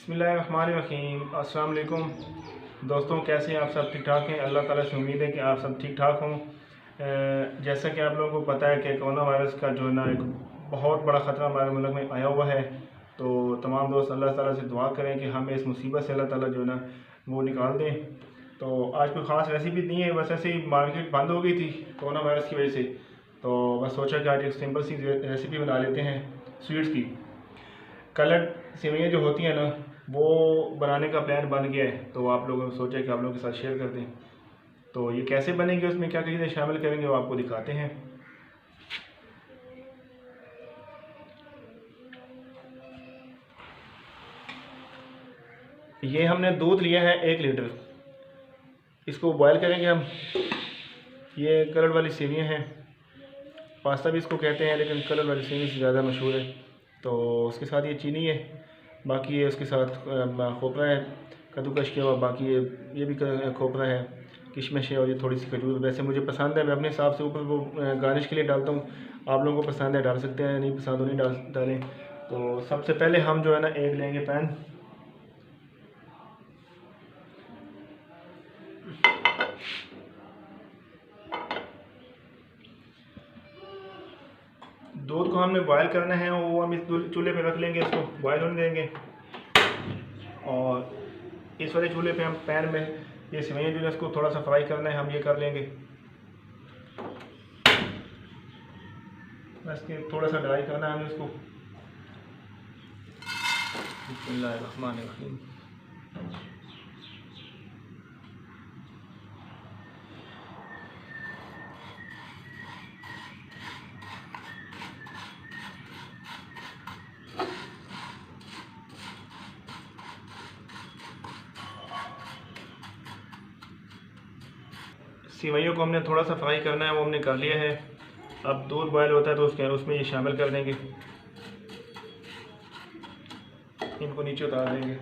बिस्मिल्लाहिर्रहमानिर्रहीम। अस्सलाम वालेकुम दोस्तों, कैसे हैं आप? सब ठीक ठाक हैं? अल्लाह ताला से उम्मीद है कि आप सब ठीक ठाक हों। जैसा कि आप लोगों को पता है कि कोरोना वायरस का जो है ना एक बहुत बड़ा ख़तरा हमारे मुल्क में आया हुआ है। तो तमाम दोस्त अल्लाह ताला से दुआ करें कि हमें इस मुसीबत से अल्लाह ताला जो है ना वो निकाल दें। तो आज कोई ख़ास रेसिपी नहीं है, बस ऐसे ही मार्केट बंद हो गई थी कोरोना वायरस की वजह से। तो बस सोचा कि आज एक सिंपल सी रेसिपी बना लेते हैं स्वीट्स की। कलर्ड सेवइयाँ जो होती हैं ना, वो बनाने का प्लान बन गया है, तो आप लोगों ने सोचा कि आप लोगों के साथ शेयर कर दें। तो ये कैसे बनेंगे, उसमें क्या क्या चीज़ें शामिल करेंगे वो आपको दिखाते हैं। ये हमने दूध लिया है 1 लीटर, इसको बॉयल करेंगे हम। ये कलर्ड वाली सेवइयाँ हैं, पास्ता भी इसको कहते हैं, लेकिन कलर्ड वाली सेवइयाँ से ज़्यादा मशहूर है। तो उसके साथ ये चीनी है, बाकी ये उसके साथ खोपरा है कद्दूकश किया हुआ, बाकी ये भी खोपरा है, किशमिश है और ये थोड़ी सी खजूर। वैसे मुझे पसंद है, मैं अपने हिसाब से ऊपर वो गार्निश के लिए डालता हूँ। आप लोगों को पसंद है डाल सकते हैं, नहीं पसंद हो नहीं डालें। तो सबसे पहले हम जो है ना एक लेंगे पैन। दूध को हमने बॉयल करना है, वो हम इस चूल्हे पे रख लेंगे, इसको बॉयल होने देंगे। और इस वाले चूल्हे पे हम पैन में ये सेवइयाँ जो है इसको थोड़ा सा फ्राई करना है, हम ये कर लेंगे। बस के थोड़ा सा ड्राई करना है हमें इसको। बिस्मिल्लाहिर्रहमानिर्रहीम। सेवइयों को हमने थोड़ा सा फ्राई करना है, वो हमने कर लिया है। अब दूध बॉयल होता है तो उसमें ये शामिल कर देंगे, इनको नीचे उतार देंगे।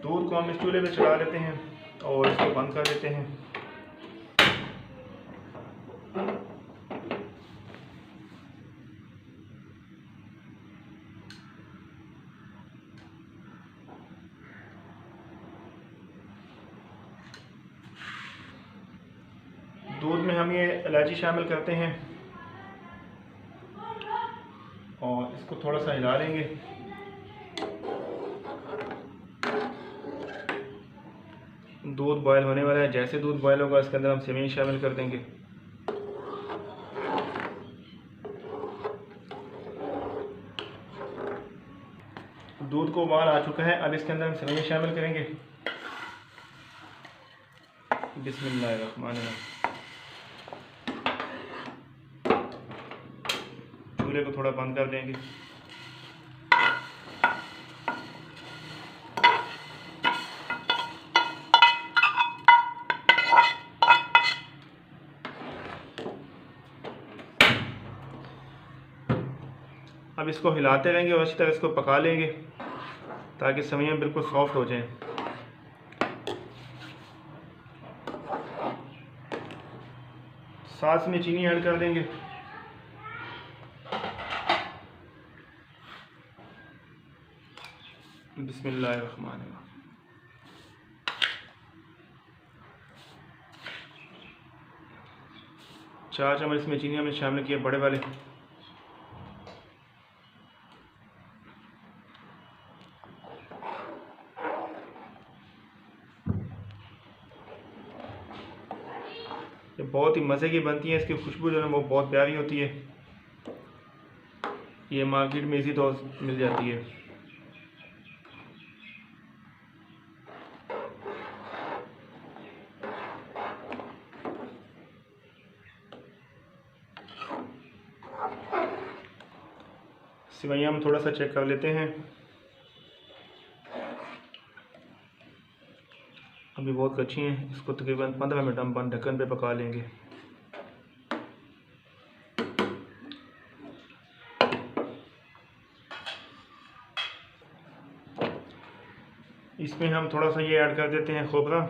दूध को हम इस चूल्हे पे चढ़ा देते हैं और इसको बंद कर देते हैं। दूध में हम ये इलायची शामिल करते हैं और इसको थोड़ा सा हिला लेंगे। दूध बॉयल होने वाला है, जैसे दूध बॉयल होगा इसके अंदर हम सेवइयाँ शामिल कर देंगे। दूध को उबाल आ चुका है, अब इसके अंदर हम सेवइयाँ शामिल करेंगे। बिस्मिल्लाहिर्रहमानिर्रहीम। चूल्हे को थोड़ा बंद कर देंगे। अब इसको हिलाते रहेंगे और अच्छी तरह इसको पका लेंगे ताकि सेवइयाँ बिल्कुल सॉफ्ट हो जाएं। साथ में चीनी ऐड कर देंगे। बिस्मिल्लाहिर्रहमानिर्रहीम। 4 चम्मच इसमें चीनी हमने शामिल किया, बड़े वाले। ये बहुत ही मज़े की बनती है, इसकी खुशबू जो है वो बहुत प्यारी होती है। ये मार्केट में इसी तो मिल जाती है। सेवइयाँ हम थोड़ा सा चेक कर लेते हैं, अभी बहुत कच्ची हैं। इसको तकरीबन 15 मिनट हम बंद ढक्कन पे पका लेंगे। इसमें हम थोड़ा सा ये ऐड कर देते हैं खोपरा।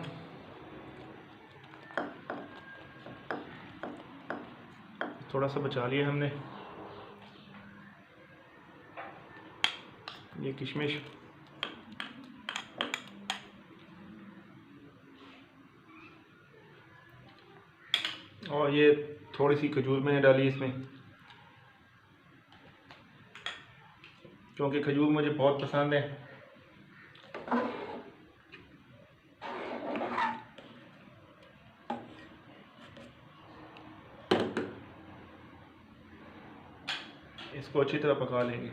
थोड़ा सा बचा लिया हमने। ये किशमिश, और ये थोड़ी सी खजूर मैंने डाली इसमें, क्योंकि खजूर मुझे बहुत पसंद है। इसको अच्छी तरह पका लेंगे।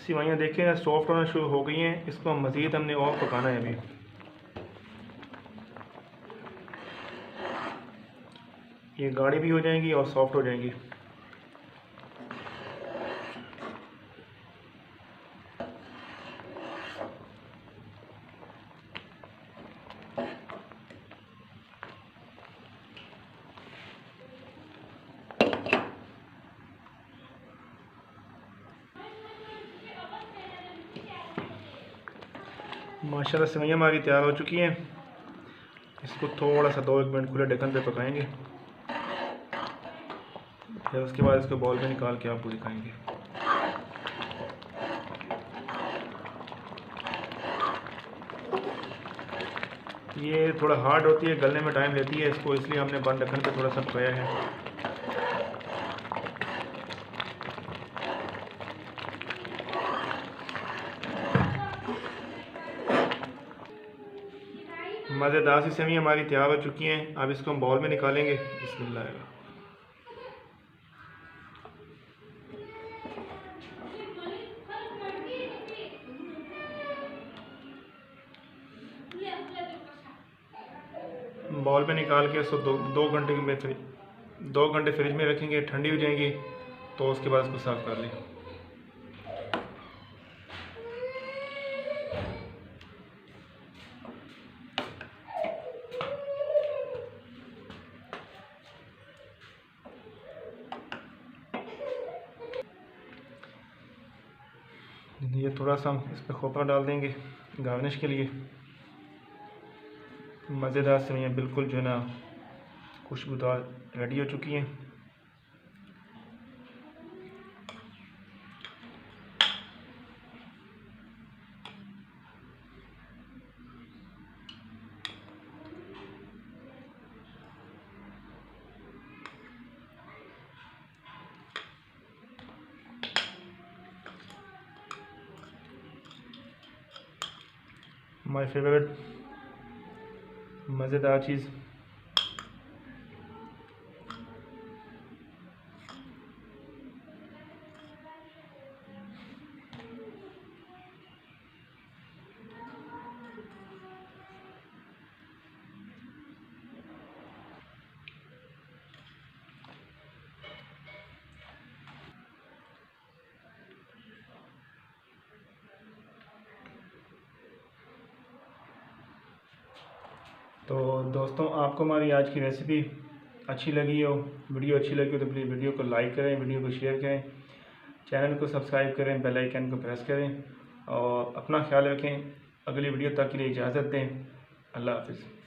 सेवइयाँ देखें सॉफ्ट होना शुरू हो गई हैं, इसको मज़ीद हमने और पकाना है अभी। ये गाढ़ी भी हो जाएंगी और सॉफ्ट हो जाएंगी। माशाल्लाह सेवइयाँ हमारी तैयार हो चुकी हैं। इसको थोड़ा सा 2-1 मिनट खुले ढक्कन पे पकाएंगे, फिर उसके बाद इसको बॉल में निकाल के आपको दिखाएंगे। ये थोड़ा हार्ड होती है, गलने में टाइम लेती है इसको, इसलिए हमने बंद ढक्कन पे थोड़ा सा पकाया है। मज़ेदार सी सेवइयाँ हमारी तैयार हो चुकी हैं। अब इसको हम बाउल में निकालेंगे। बिस्मिल्लाह। बाउल में निकाल के इसको 2 घंटे फ्रिज में रखेंगे, ठंडी हो जाएंगी तो उसके बाद इसको सर्व कर लें। ये थोड़ा सा हम इस पर खोपरा डाल देंगे गार्निश के लिए। मज़ेदार सेवइयाँ बिल्कुल जो है ना खुशबूदार रेडी हो चुकी हैं। माय फेवरेट मज़ेदार चीज़। तो दोस्तों, आपको हमारी आज की रेसिपी अच्छी लगी हो, वीडियो अच्छी लगी हो तो प्लीज़ वीडियो को लाइक करें, वीडियो को शेयर करें, चैनल को सब्सक्राइब करें, बेल आइकन को प्रेस करें और अपना ख्याल रखें। अगली वीडियो तक के लिए इजाज़त दें। अल्लाह हाफ़िज़।